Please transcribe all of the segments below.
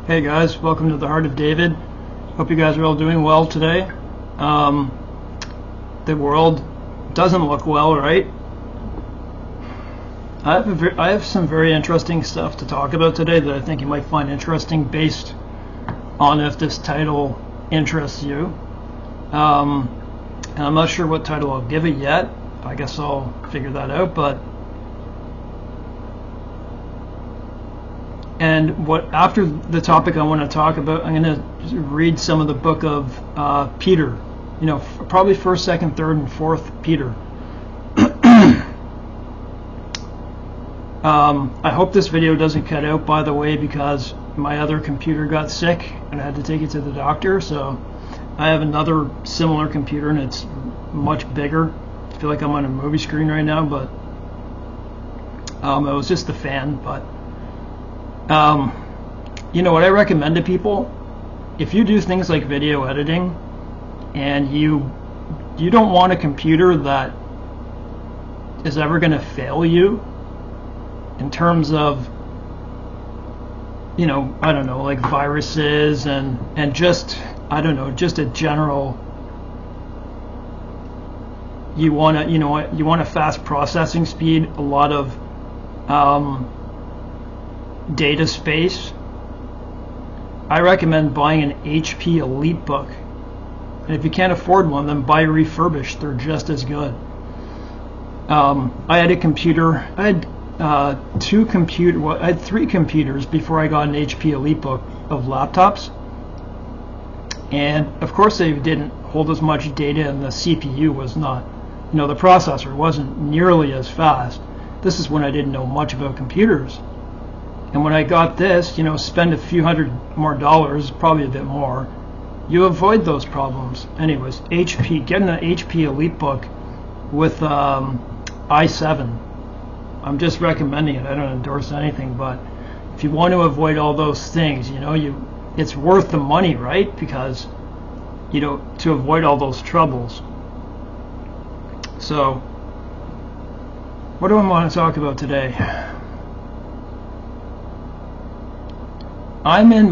Hey guys, welcome to the Heart of David. Hope you guys are all doing well today. The world doesn't look well, right? I have some very interesting stuff to talk about today that I think you might find interesting based on if this title interests you. And I'm not sure what title I'll give it yet. I guess I'll figure that out. And what after the topic I want to talk about, I'm going to read some of the book of Peter. You know, probably 1st, 2nd, 3rd, and 4th Peter. I hope this video doesn't cut out, by the way, because my other computer got sick and I had to take it to the doctor. So I have another similar computer and it's much bigger. I feel like I'm on a movie screen right now, but it was just the fan. But you know what I recommend to people? If you do things like video editing and you don't want a computer that is ever going to fail you in terms of, you know, I don't know, like viruses and just, I don't know, just a general, you want to, you know what, you want a fast processing speed, a lot of data space, I recommend buying an HP EliteBook. And if you can't afford one, then buy refurbished. They're just as good. I had a computer. I had I had 3 computers before I got an HP EliteBook of laptops. And of course they didn't hold as much data, and the CPU was not, you know, the processor wasn't nearly as fast. This is when I didn't know much about computers. And when I got this, you know, spend a few $100 more, probably a bit more, you avoid those problems. Anyways, getting an HP EliteBook with i7. I'm just recommending it. I don't endorse anything, but if you want to avoid all those things, you know, it's worth the money, right? Because, you know, to avoid all those troubles. So, what do I want to talk about today? I'm in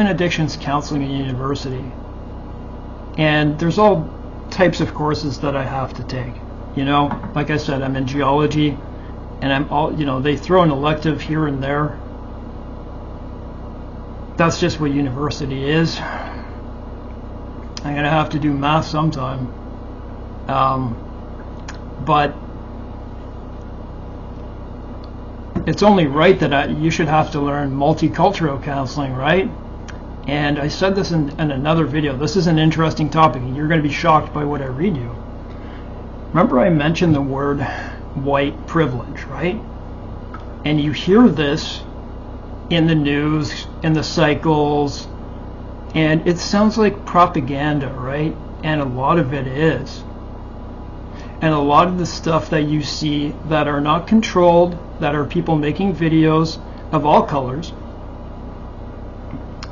addictions counseling at university, and there's all types of courses that I have to take. You know, like I said, I'm in geology, and you know, they throw an elective here and there. That's just what university is. I'm gonna have to do math sometime, but it's only right that you should have to learn multicultural counseling, right? And I said this in another video. This is an interesting topic, and you're going to be shocked by what I read you. Remember I mentioned the word white privilege, right? And you hear this in the news, in the cycles, and it sounds like propaganda, right? And a lot of it is. And a lot of the stuff that you see that are not controlled, that are people making videos of all colors,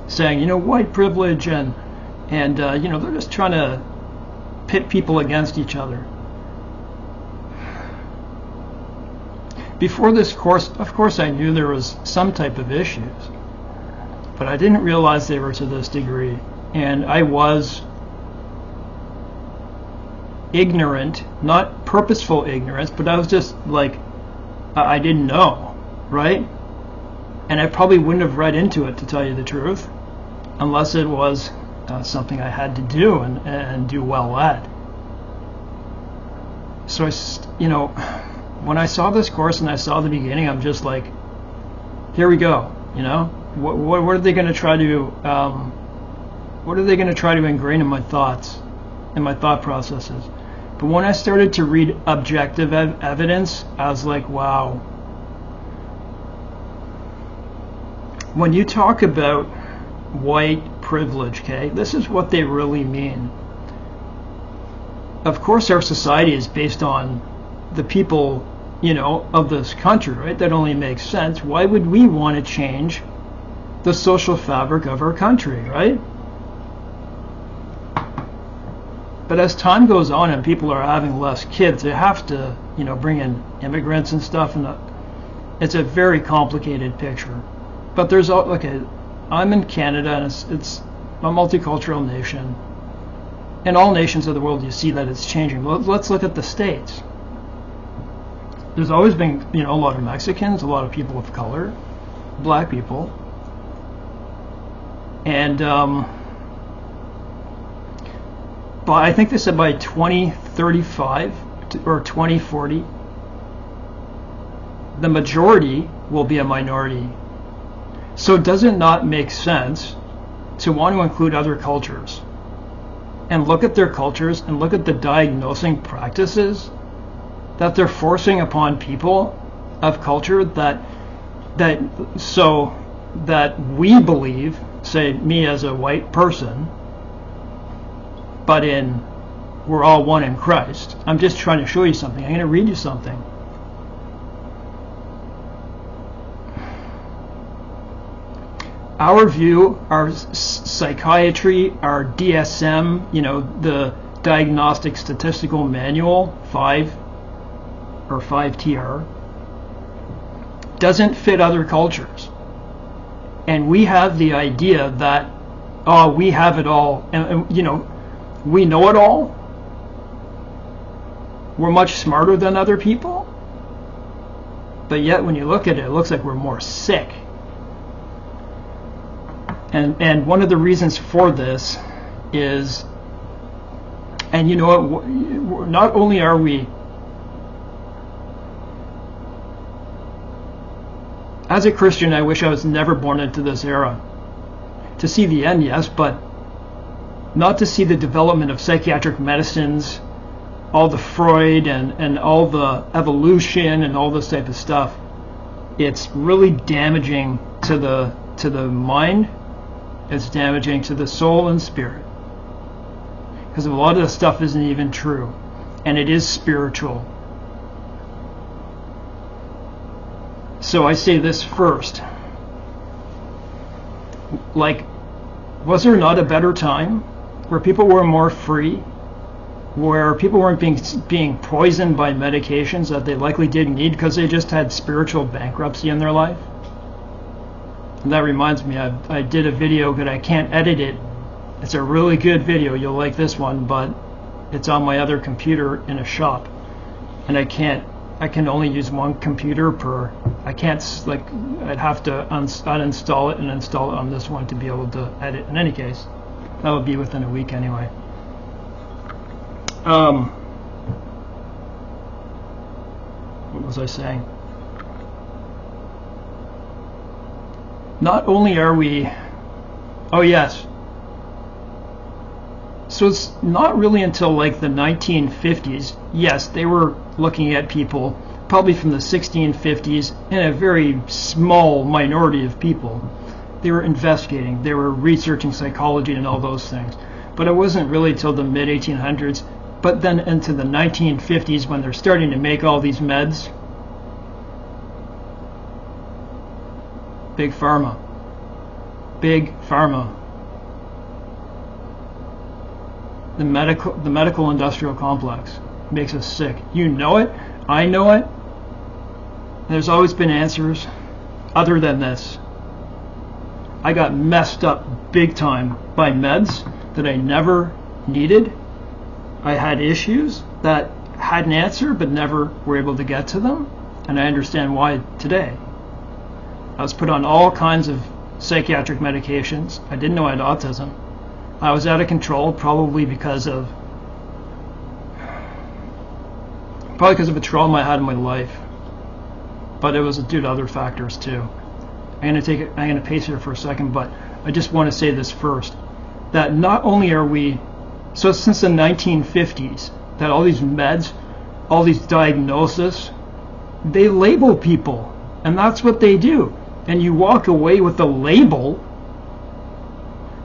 saying, you know, white privilege, and you know, they're just trying to pit people against each other. Before this course, of course, I knew there was some type of issues, but I didn't realize they were to this degree. And I was ignorant, not purposeful ignorance, but I was just like, I didn't know, right? And I probably wouldn't have read into it, to tell you the truth, unless it was something I had to do and do well at. So you know, when I saw this course and I saw the beginning, I'm just like, here we go. You know, what are they going to try to ingrain in my thoughts, in my thought processes? But when I started to read objective evidence, I was like, wow. When you talk about white privilege, okay, this is what they really mean. Of course, our society is based on the people, you know, of this country, right? That only makes sense. Why would we want to change the social fabric of our country, right? But as time goes on and people are having less kids, they have to, you know, bring in immigrants and stuff, and it's a very complicated picture. But there's okay, I'm in Canada, and it's a multicultural nation. In all nations of the world, you see that it's changing. Let's look at the States. There's always been, a lot of Mexicans, a lot of people of color, black people, and but I think they said by 2035 or 2040, the majority will be a minority. So does it not make sense to want to include other cultures and look at their cultures and look at the diagnosing practices that they're forcing upon people of culture that we believe, say me as a white person, but we're all one in Christ. I'm just trying to show you something. I'm going to read you something. Our view, our psychiatry, our DSM, the Diagnostic Statistical Manual 5 or 5TR, doesn't fit other cultures. And we have the idea that, we have it all, and we know it all. We're much smarter than other people. But yet when you look at it, it looks like we're more sick. And one of the reasons for this is, and you know what, not only are we, as a Christian, I wish I was never born into this era. To see the end, yes, but not to see the development of psychiatric medicines, all the Freud and all the evolution and all this type of stuff. It's really damaging to the mind. It's damaging to the soul and spirit, because a lot of the stuff isn't even true, and it is spiritual. So I say this first. Like, was there not a better time where people were more free, where people weren't being poisoned by medications that they likely didn't need because they just had spiritual bankruptcy in their life? And that reminds me, I did a video, but I can't edit it. It's a really good video. You'll like this one, but it's on my other computer in a shop, and I can only use one computer per. I can't, I'd have to uninstall it and install it on this one to be able to edit. In any case, that would be within a week anyway. What was I saying? Not only are we, oh yes, so it's not really until like the 1950s, yes, they were looking at people probably from the 1650s, and a very small minority of people. They were investigating, they were researching psychology and all those things. But it wasn't really till the mid-1800s, but then into the 1950s when they're starting to make all these meds. Big Pharma. Big Pharma. The medical industrial complex makes us sick. You know it. I know it. There's always been answers other than this. I got messed up big time by meds that I never needed. I had issues that had an answer but never were able to get to them, and I understand why today. I was put on all kinds of psychiatric medications. I didn't know I had autism. I was out of control, probably because of a trauma I had in my life. But it was due to other factors too. I'm gonna pace here for a second, but I just want to say this first. That not only are we, so since the 1950s, that all these meds, all these diagnoses, they label people, and that's what they do. And you walk away with a label,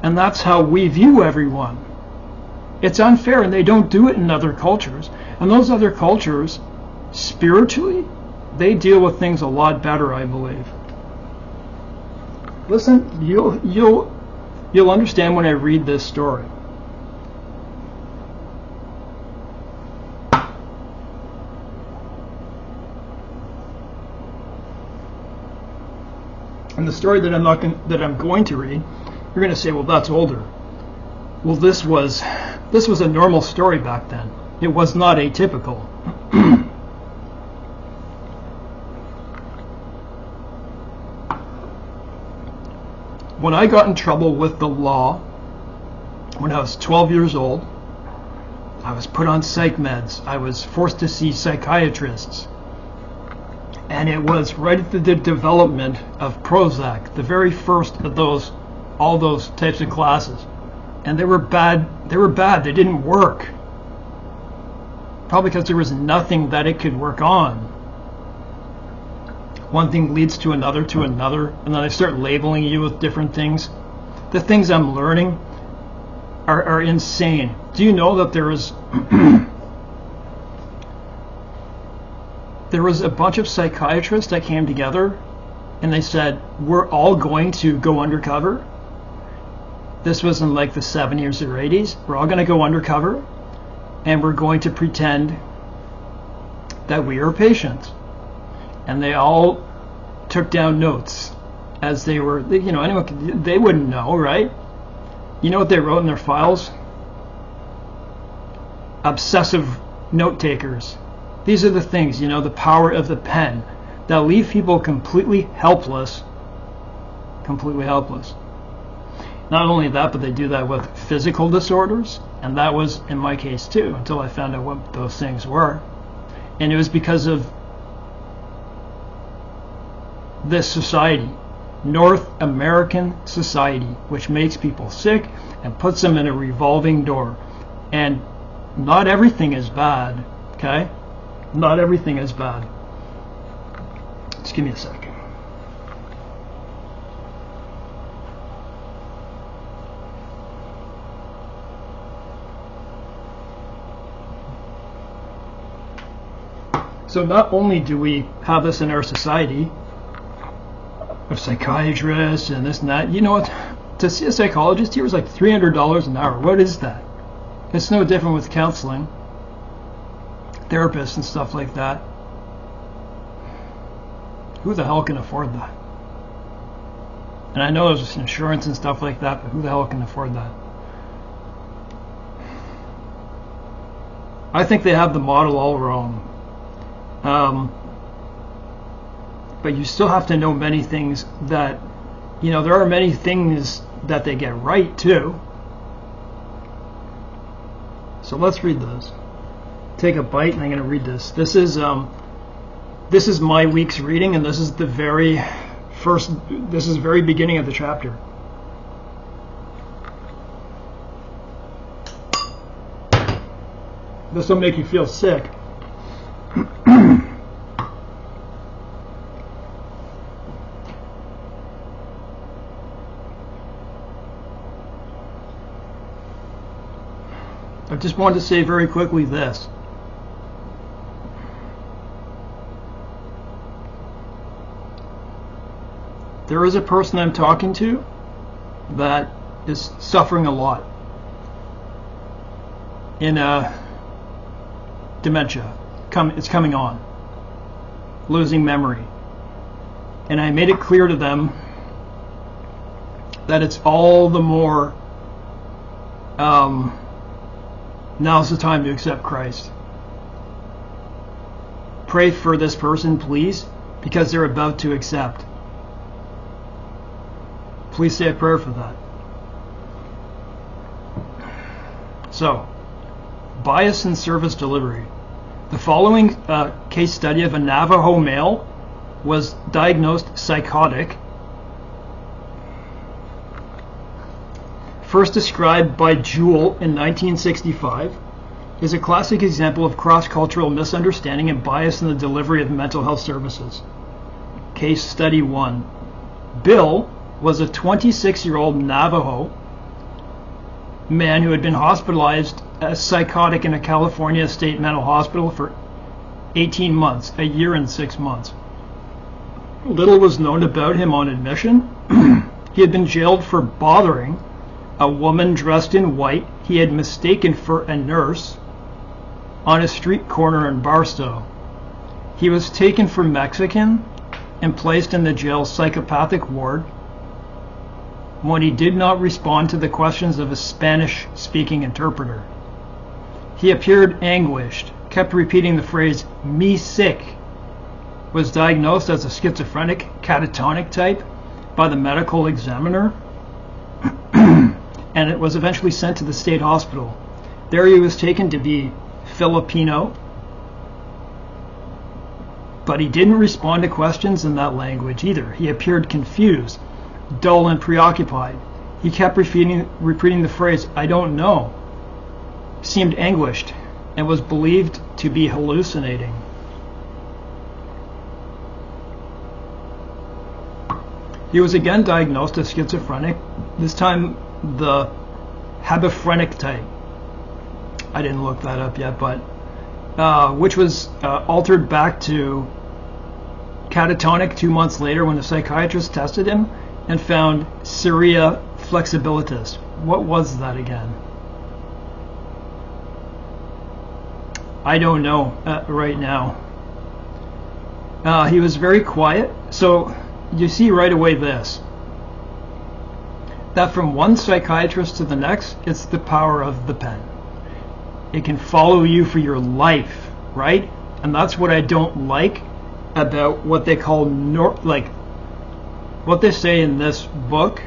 and that's how we view everyone. It's unfair, and they don't do it in other cultures. And those other cultures, spiritually, they deal with things a lot better, I believe. Listen, you'll understand when I read this story. And the story that I'm going to read, you're going to say, well, that's older. Well, this was a normal story back then. It was not atypical. When I got in trouble with the law, when I was 12 years old, I was put on psych meds. I was forced to see psychiatrists. And it was right at the development of Prozac, the very first of all those types of classes. And they were bad. They didn't work. Probably because there was nothing that it could work on. One thing leads to another, and then I start labeling you with different things. The things I'm learning are insane. Do you know that there was a bunch of psychiatrists that came together and they said, we're all going to go undercover? This was in like the 70s or 80s. We're all going to go undercover and we're going to pretend that we are patients. And they all took down notes as they were, anyone, they wouldn't know, right? You know what they wrote in their files? Obsessive note takers. These are the things, the power of the pen that leave people completely helpless. Completely helpless. Not only that, but they do that with physical disorders, and that was in my case too, until I found out what those things were. And it was because of this society, North American society, which makes people sick and puts them in a revolving door. And not everything is bad, okay? Not everything is bad. Just give me a sec. So not only do we have this in our society of psychiatrists and this and that, you know what? To see a psychologist here is like $300 an hour. What is that? It's no different with counseling, therapists and stuff like that. Who the hell can afford that? And I know there's insurance and stuff like that, but who the hell can afford that? I think they have the model all wrong. But you still have to know many things that, there are many things that they get right too. So let's read those. Take a bite and I'm going to read this. This is my week's reading, and this is the very beginning of the chapter. This will make you feel sick. I just wanted to say very quickly this. There is a person I'm talking to that is suffering a lot in dementia. It's coming on. Losing memory. And I made it clear to them that it's all the more now's the time to accept Christ. Pray for this person, please, because they're about to accept. Please say a prayer for that. So, bias in service delivery. The following case study of a Navajo male was diagnosed psychotic. First described by Jewell in 1965, is a classic example of cross-cultural misunderstanding and bias in the delivery of mental health services. Case study 1. Bill was a 26-year-old Navajo man who had been hospitalized as psychotic in a California state mental hospital for 18 months, a year and 6 months. Little was known about him on admission. He had been jailed for bothering a woman dressed in white he had mistaken for a nurse on a street corner in Barstow. He was taken for Mexican and placed in the jail's psychopathic ward when he did not respond to the questions of a Spanish-speaking interpreter. He appeared anguished, kept repeating the phrase, "me sick," was diagnosed as a schizophrenic catatonic type by the medical examiner, and it was eventually sent to the state hospital. There he was taken to be Filipino, but he didn't respond to questions in that language either. He appeared confused, dull, and preoccupied. He kept repeating the phrase, "I don't know," seemed anguished, and was believed to be hallucinating. He was again diagnosed as schizophrenic, this time the hebephrenic type. I didn't look that up yet, but which was altered back to catatonic 2 months later when the psychiatrist tested him and found seria flexibilitas. What was that again? I don't know right now. He was very quiet, so you see right away this, that from one psychiatrist to the next, it's the power of the pen. It can follow you for your life, right? And that's what I don't like about what they call, what they say in this book.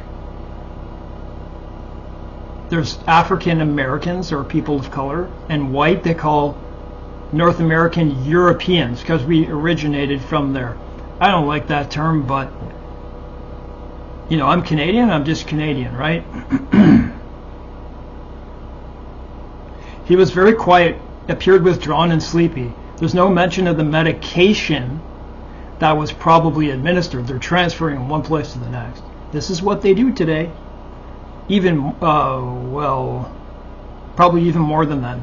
There's African Americans or people of color, and white they call North American Europeans because we originated from there. I don't like that term, but you know, I'm Canadian, I'm just Canadian, right? He was very quiet, appeared withdrawn and sleepy. There's no mention of the medication that was probably administered. They're transferring from one place to the next. This is what they do today. Even, well, probably even more than that.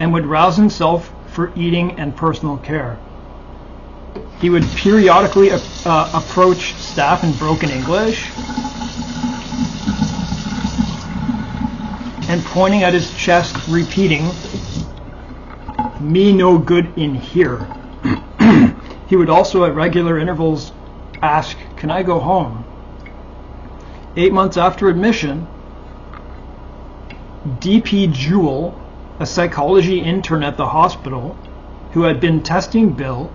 And would rouse himself for eating and personal care. He would periodically approach staff in broken English and pointing at his chest, repeating, "Me no good in here." He would also at regular intervals ask, "Can I go home?" 8 months after admission, D.P. Jewell, a psychology intern at the hospital who had been testing Bill,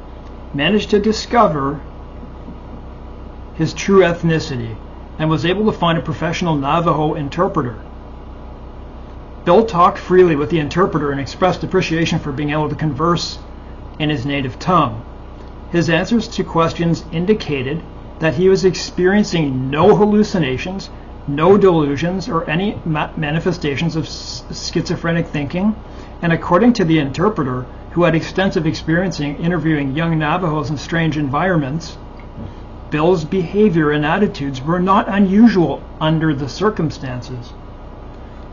managed to discover his true ethnicity and was able to find a professional Navajo interpreter. Bill talked freely with the interpreter and expressed appreciation for being able to converse in his native tongue. His answers to questions indicated that he was experiencing no hallucinations, no delusions, or any manifestations of schizophrenic thinking, and according to the interpreter, who had extensive experience in interviewing young Navajos in strange environments, Bill's behavior and attitudes were not unusual under the circumstances.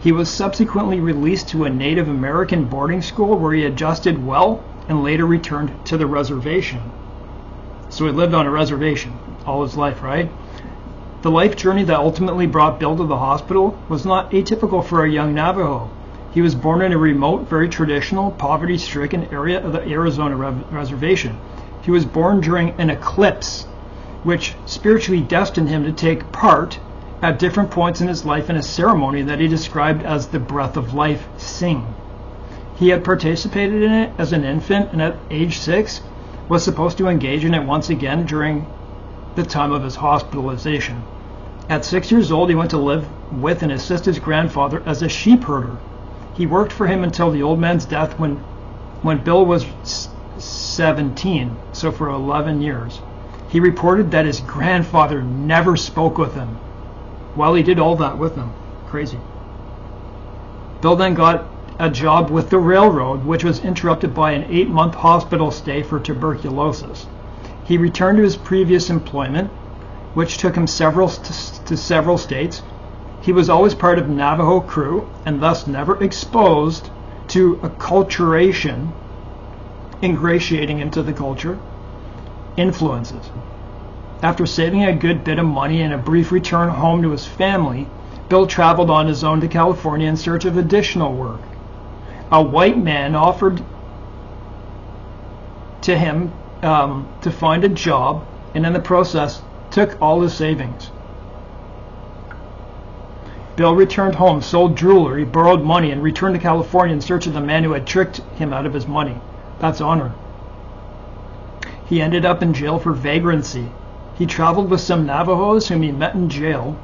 He was subsequently released to a Native American boarding school where he adjusted well and later returned to the reservation. So he lived on a reservation all his life, right? The life journey that ultimately brought Bill to the hospital was not atypical for a young Navajo. He was born in a remote, very traditional, poverty-stricken area of the Arizona reservation. He was born during an eclipse, which spiritually destined him to take part at different points in his life in a ceremony that he described as the Breath of Life Sing. He had participated in it as an infant, and at age 6 was supposed to engage in it once again during the time of his hospitalization. At 6 years old, he went to live with and assist his grandfather as a sheep herder. He worked for him until the old man's death when Bill was 17, so for 11 years. He reported that his grandfather never spoke with him while he did all that with him. Crazy. Bill then got a job with the railroad, which was interrupted by an 8-month hospital stay for tuberculosis. He returned to his previous employment, which took him to several states. He was always part of Navajo crew and thus never exposed to acculturation, ingratiating into the culture, influences. After saving a good bit of money and a brief return home to his family, Bill traveled on his own to California in search of additional work. A white man offered to him to find a job and in the process took all his savings. Bill returned home, sold jewelry, borrowed money, and returned to California in search of the man who had tricked him out of his money. That's honor. He ended up in jail for vagrancy. He traveled with some Navajos whom he met in jail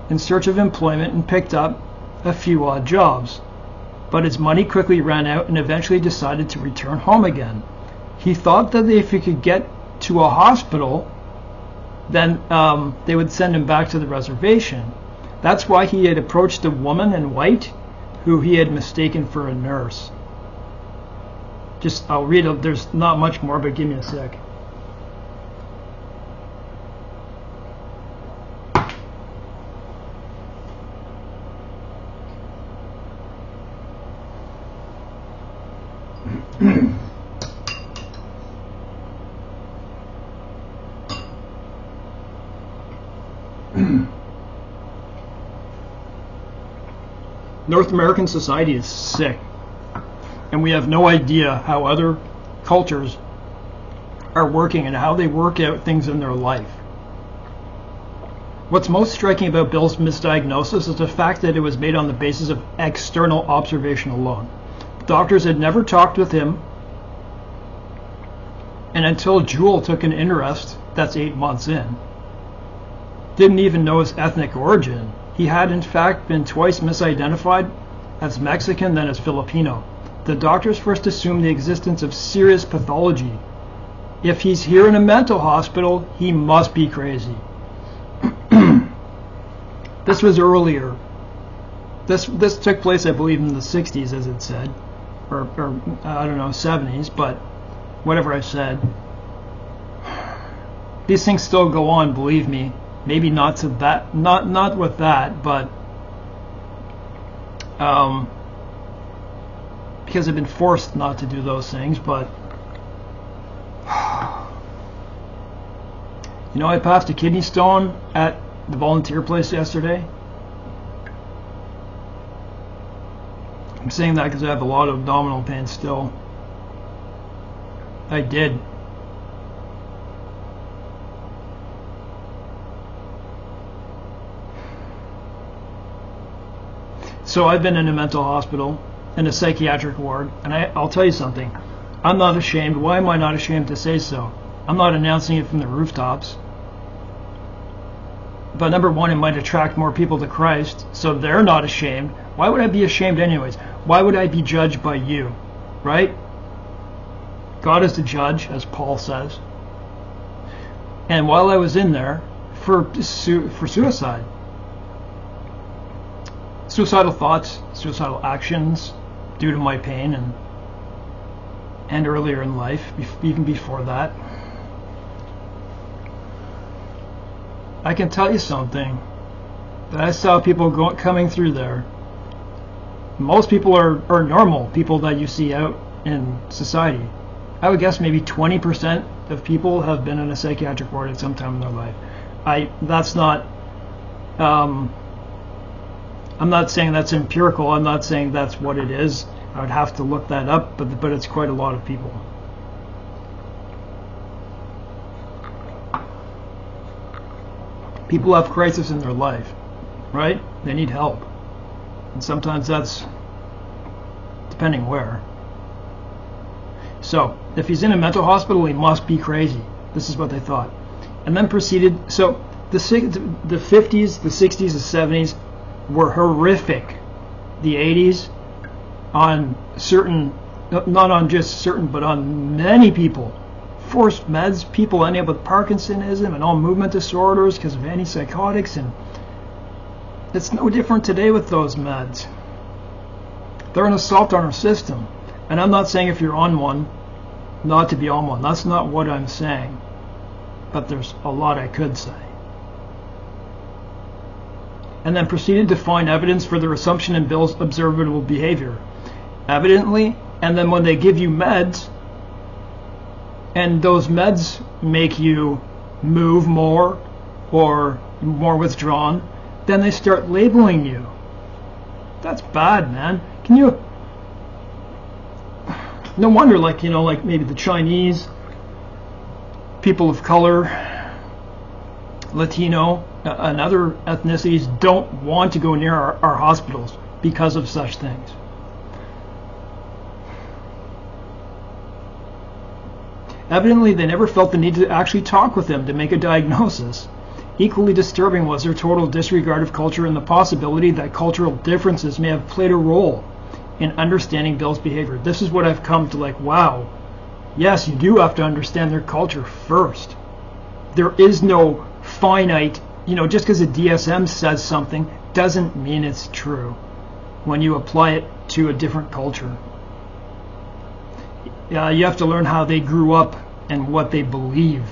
in search of employment and picked up a few odd jobs. But his money quickly ran out and eventually decided to return home again. He thought that if he could get to a hospital, then they would send him back to the reservation. That's why he had approached a woman in white who he had mistaken for a nurse. I'll read it. There's not much more, but give me a sec. North American society is sick, and we have no idea how other cultures are working and how they work out things in their life. What's most striking about Bill's misdiagnosis is the fact that it was made on the basis of external observation alone. Doctors had never talked with him, and until Jewel took an interest, that's 8 months in, didn't even know his ethnic origin. He had in fact been twice misidentified as Mexican, then as Filipino. The doctors first assumed the existence of serious pathology. If he's here in a mental hospital, he must be crazy. This was earlier. This took place, I believe, in the 60s, as it said, or I don't know, 70s, but whatever I said. These things still go on, believe me. Maybe not to that, not with that, but because I've been forced not to do those things. But you know, I passed a kidney stone at the volunteer place yesterday. I'm saying that because I have a lot of abdominal pain still. I did. So I've been in a mental hospital, in a psychiatric ward, and I'll tell you something. I'm not ashamed. Why am I not ashamed to say so? I'm not announcing it from the rooftops. But number one, it might attract more people to Christ, so they're not ashamed. Why would I be ashamed anyways? Why would I be judged by you? Right? God is the judge, as Paul says. And while I was in there, for suicide, suicidal thoughts, suicidal actions due to my pain and earlier in life, even before that. I can tell you something, that I saw people coming through there. Most people are normal people that you see out in society. I would guess maybe 20% of people have been in a psychiatric ward at some time in their life. That's not I'm not saying that's empirical. I'm not saying that's what it is. I would have to look that up, but it's quite a lot of people. People have crisis in their life, right? They need help. And sometimes that's depending where. So, if he's in a mental hospital, he must be crazy. This is what they thought. And then proceeded, so the 50s, the 60s, the 70s were horrific. The 80s, on certain, not on just certain, but on many people. Forced meds, people ending up with Parkinsonism and all movement disorders because of antipsychotics, and it's no different today with those meds. They're an assault on our system. And I'm not saying if you're on one, not to be on one. That's not what I'm saying. But there's a lot I could say. And then proceeded to find evidence for their assumption in Bill's observable behavior. Evidently, and then when they give you meds, and those meds make you move more or more withdrawn, then they start labeling you. That's bad, man. Can you... No wonder, like maybe the Chinese, people of color, Latino, and other ethnicities don't want to go near our hospitals because of such things. Evidently, they never felt the need to actually talk with him to make a diagnosis. Equally disturbing was their total disregard of culture and the possibility that cultural differences may have played a role in understanding Bill's behavior. This is what I've come to like, wow, yes, you do have to understand their culture first. There is no finite, just because a DSM says something doesn't mean it's true when you apply it to a different culture. You have to learn how they grew up and what they believe.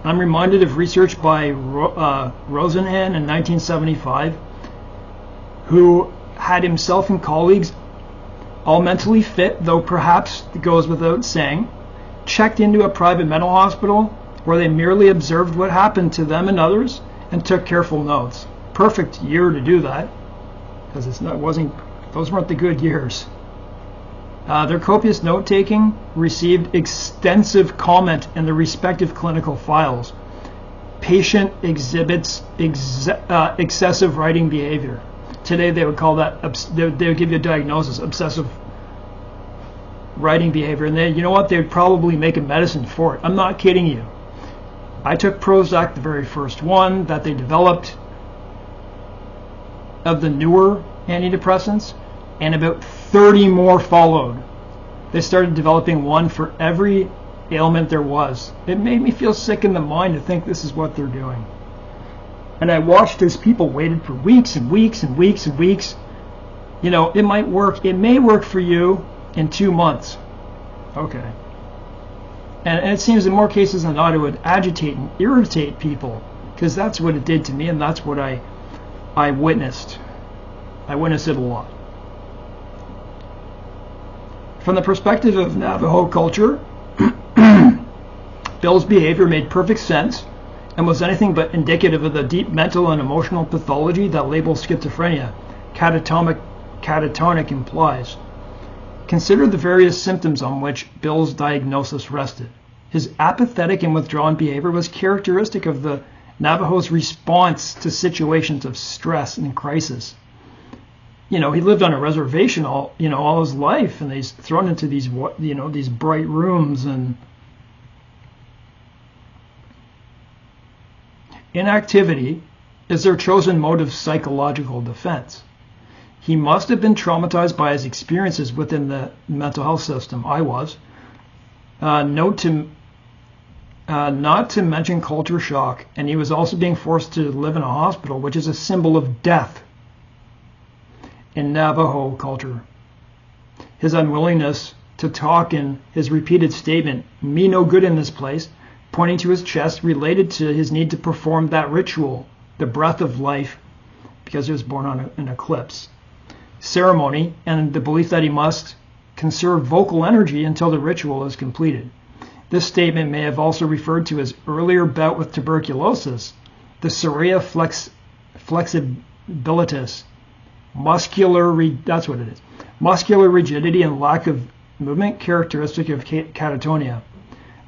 I'm reminded of research by Rosenhan in 1975, who had himself and colleagues, all mentally fit, though perhaps it goes without saying, checked into a private mental hospital where they merely observed what happened to them and others and took careful notes. Perfect year to do that, because those weren't the good years. Their copious note-taking received extensive comment in the respective clinical files. Patient exhibits excessive writing behavior. Today they would call that, they would give you a diagnosis, obsessive writing behavior. And then, you know what, they would probably make a medicine for it. I'm not kidding you. I took Prozac, the very first one that they developed of the newer antidepressants, and about 30 more followed. They started developing one for every ailment there was. It made me feel sick in the mind to think this is what they're doing. And I watched as people waited for weeks and weeks and weeks and weeks. It might work. It may work for you in 2 months. Okay. And it seems in more cases than not it would agitate and irritate people, because that's what it did to me, and that's what I witnessed. I witnessed it a lot. From the perspective of Navajo culture, Bill's behavior made perfect sense and was anything but indicative of the deep mental and emotional pathology that labels schizophrenia, catatonic implies. Consider the various symptoms on which Bill's diagnosis rested. His apathetic and withdrawn behavior was characteristic of the Navajo's response to situations of stress and crisis. He lived on a reservation all his life, and he's thrown into these bright rooms, and inactivity is their chosen mode of psychological defense. He must have been traumatized by his experiences within the mental health system. I was. Not to mention culture shock, and he was also being forced to live in a hospital, which is a symbol of death in Navajo culture. His unwillingness to talk and his repeated statement, "Me no good in this place," pointing to his chest, related to his need to perform that ritual, the breath of life, because he was born on an eclipse ceremony, and the belief that he must conserve vocal energy until the ritual is completed. This statement may have also referred to his earlier bout with tuberculosis, the Psoriasis flexibilitis, that's what it is, muscular rigidity and lack of movement characteristic of catatonia,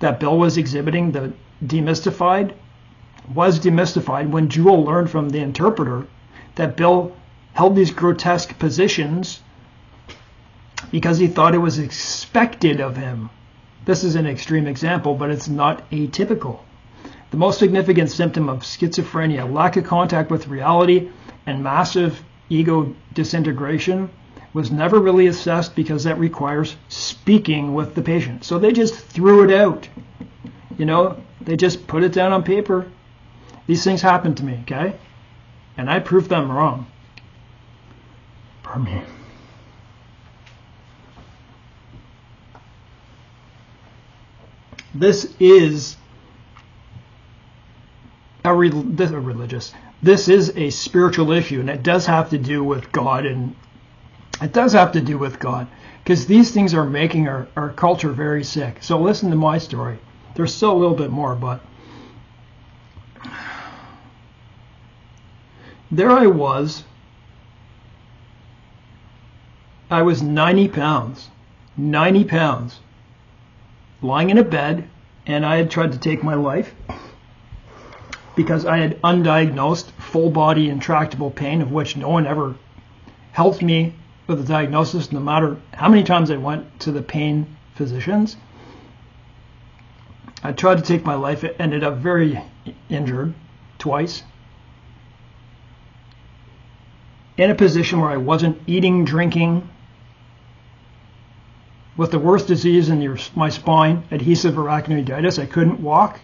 that Bill was exhibiting. Was demystified when Jewel learned from the interpreter that Bill held these grotesque positions because he thought it was expected of him. This is an extreme example, but it's not atypical. The most significant symptom of schizophrenia, lack of contact with reality and massive ego disintegration, was never really assessed because that requires speaking with the patient. So they just threw it out. They just put it down on paper. These things happened to me, okay? And I proved them wrong. Pardon me. This is this is a spiritual issue, and it does have to do with God, and it does have to do with God, because these things are making our culture very sick. So listen to my story. There's still a little bit more, but there I was 90 pounds, lying in a bed and I had tried to take my life because I had undiagnosed full body intractable pain, of which no one ever helped me with a diagnosis, no matter how many times I went to the pain physicians. I tried to take my life. It ended up very injured twice, in a position where I wasn't eating, drinking, with the worst disease in my spine, adhesive arachnoiditis. I couldn't walk,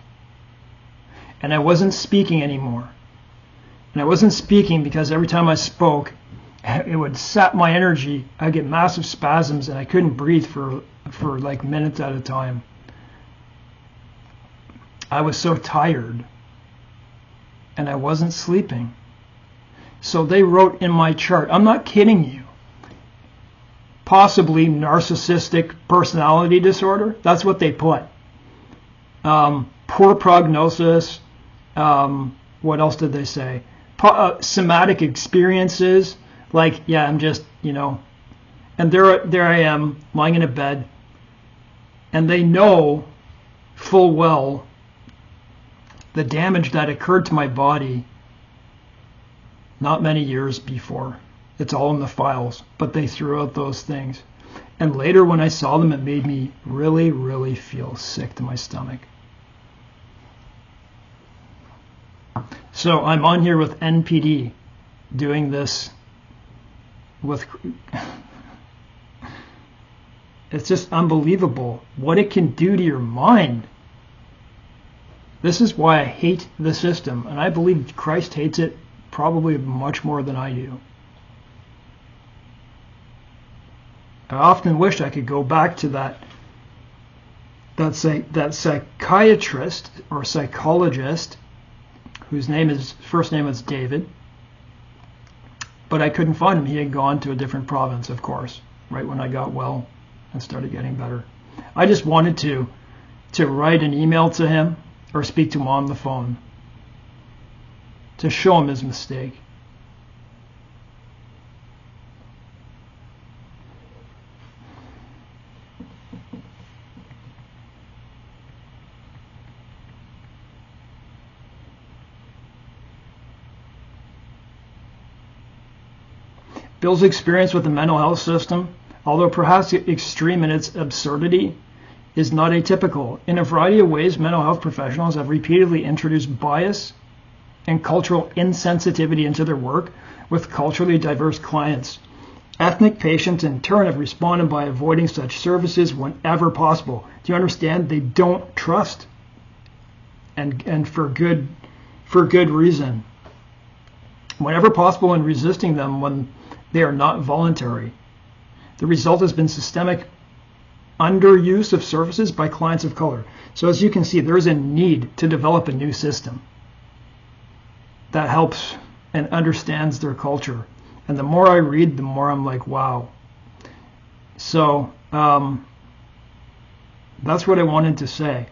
and I wasn't speaking anymore. And I wasn't speaking because every time I spoke, it would sap my energy. I'd get massive spasms, and I couldn't breathe for like minutes at a time. I was so tired, and I wasn't sleeping. So they wrote in my chart, I'm not kidding you, possibly narcissistic personality disorder. That's what they put. Poor prognosis. What else did they say? Somatic experiences. Like, yeah, I'm just, and there I am lying in a bed, and they know full well the damage that occurred to my body not many years before. It's all in the files, but they threw out those things. And later when I saw them, it made me really, really feel sick to my stomach. So I'm on here with NPD doing this with... It's just unbelievable what it can do to your mind. This is why I hate the system, and I believe Christ hates it probably much more than I do. I often wish I could go back to that psychiatrist or psychologist whose first name is David, but I couldn't find him. He had gone to a different province, of course, right when I got well and started getting better. I just wanted to write an email to him or speak to him on the phone to show him his mistake. Bill's experience with the mental health system, although perhaps extreme in its absurdity, is not atypical. In a variety of ways, mental health professionals have repeatedly introduced bias and cultural insensitivity into their work with culturally diverse clients. Ethnic patients, in turn, have responded by avoiding such services whenever possible. Do you understand? They don't trust, and for good reason. Whenever possible, and resisting them when they are not voluntary. The result has been systemic underuse of services by clients of color. So as you can see, there is a need to develop a new system that helps and understands their culture. And the more I read, the more I'm like, wow. So that's what I wanted to say.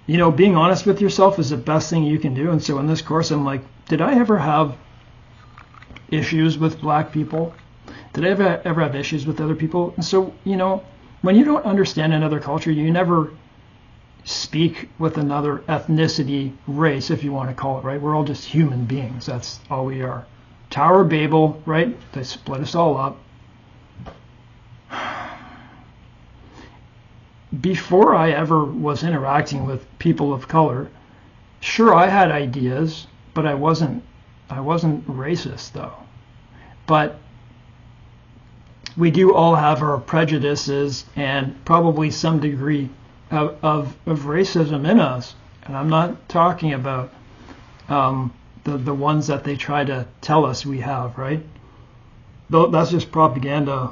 Being honest with yourself is the best thing you can do. And so in this course, I'm like, did I ever have issues with black people? Did I ever have issues with other people? And so, when you don't understand another culture, you never speak with another ethnicity, race, if you want to call it, right? We're all just human beings. That's all we are. Tower of Babel, right? They split us all up. Before I ever was interacting with people of color, sure, I had ideas, but I wasn't racist, though. But we do all have our prejudices and probably some degree of racism in us. And I'm not talking about the ones that they try to tell us we have, right? Though that's just propaganda.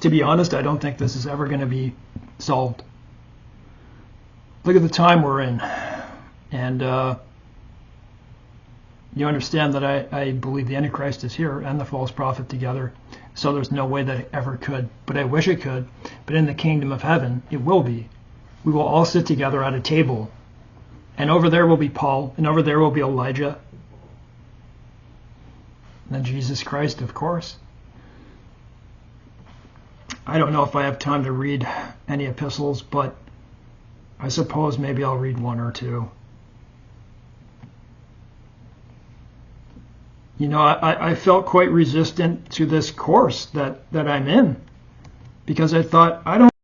To be honest, I don't think this is ever going to be solved. Look at the time we're in. And you understand that I believe the Antichrist is here and the false prophet together. So there's no way that it ever could. But I wish it could. But in the kingdom of heaven, it will be. We will all sit together at a table. And over there will be Paul. And over there will be Elijah. And then Jesus Christ, of course. I don't know if I have time to read any epistles, but I suppose maybe I'll read one or two. You know, I felt quite resistant to this course that I'm in, because I thought, I don't